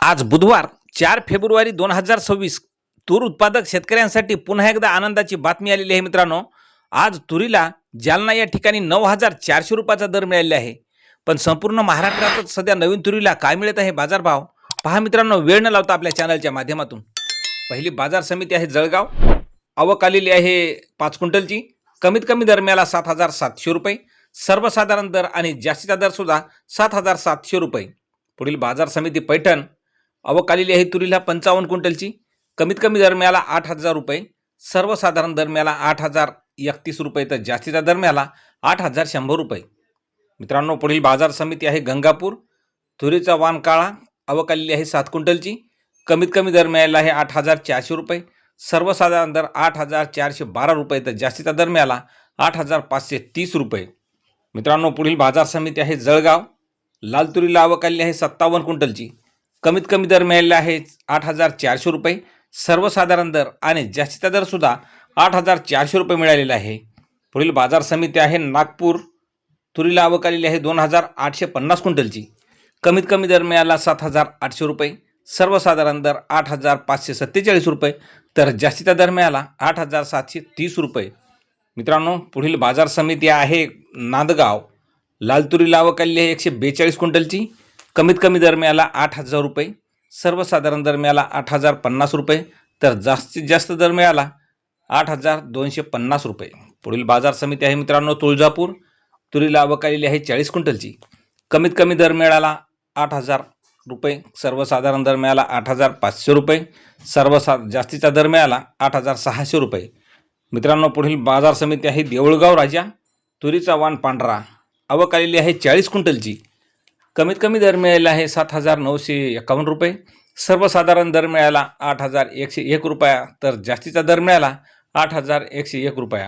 आज बुधवार 4 फेब्रुवारी 2026 तूर उत्पादक शेतकऱ्यांसाठी पुन्हा एकदा आनंदाची बातमी आलेली आहे मित्रांनो। आज तुरीला जालना या ठिकाणी 9400 रुपयाचा दर मिळालेला आहे। पण संपूर्ण महाराष्ट्रात सध्या नवीन तुरीला काय मिळत आहे बाजारभाव पहा मित्रांनो, वेळ न लावता आपल्या चॅनलच्या माध्यमातून। पहिली बाजार समिती आहे जळगाव, आवक आलेली आहे 5 क्विंटलची। कमीत कमी दर मिळाला 7700 रुपये, सर्वसाधारण दर आणि जास्तीचा दर सुद्धा 7700 रुपये। पुढील बाजार समिती पैठण, आवक आलेली आहे तुरीला 55 क्विंटलची। कमीत कमी दर मिळाला 8000 रुपये, सर्वसाधारण दर मिळाला 8031 रुपये, तर जास्तीचा दर मिळाला 8100 रुपये। मित्रांनो, पुढील बाजार समिती आहे गंगापूर, तुरीचा वाण काळा, आवक आलेली आहे 7 क्विंटलची। कमीत कमी दर मिळाला आहे 8400 रुपये, सर्वसाधारण दर 8412 रुपये, तर जास्तीचा दर मिळाला 8530 रुपये। मित्रांनो, पुढील बाजार समिती आहे जळगाव, लाल तुरीला आवक आलेली आहे 57 क्विंटलची। कमीत कमी दर मिळालेला आहे 8400 रुपये, सर्वसाधारण दर आणि जास्तीचा दर सुद्धा 8400 रुपये मिळालेला आहे। पुढील बाजार समिती आहे नागपूर, तुरीला आवक आलेली आहे 2850 क्विंटलची। कमीत कमी दर मिळाला 7800 रुपये, सर्वसाधारण दर 8547 रुपये, तर जास्तीचा दर मिळाला 8730 रुपये। मित्रांनो, पुढील बाजार समिती आहे नांदगाव, लाल तुरीला आवक आलेली आहे 142 क्विंटलची। कमीत कमी दर मिळाला 8000 रुपये, सर्वसाधारण दर मिळाला 8050 रुपये, तर जास्तीत जास्त दर मिळाला 8250 रुपये। पुढील बाजार समिती आहे मित्रांनो तुळजापूर, तुरीला आवक आलेली आहे 40 क्विंटलची। कमीत कमी दर मिळाला 8000 रुपये, सर्वसाधारण दर मिळाला 8500 रुपये, जास्तीचा दर मिळाला 8600 रुपये। मित्रांनो, पुढील बाजार समिती आहे देऊळगाव राजा, तुरीचा वाण पांढरा, आवक आलेली आहे 40 क्विंटलची। कमीत कमी दर मिळाला आहे 7951 रुपये, सर्वसाधारण दर मिळाला 8101 रुपया, तर जास्तीचा दर मिळाला 8101 रुपया।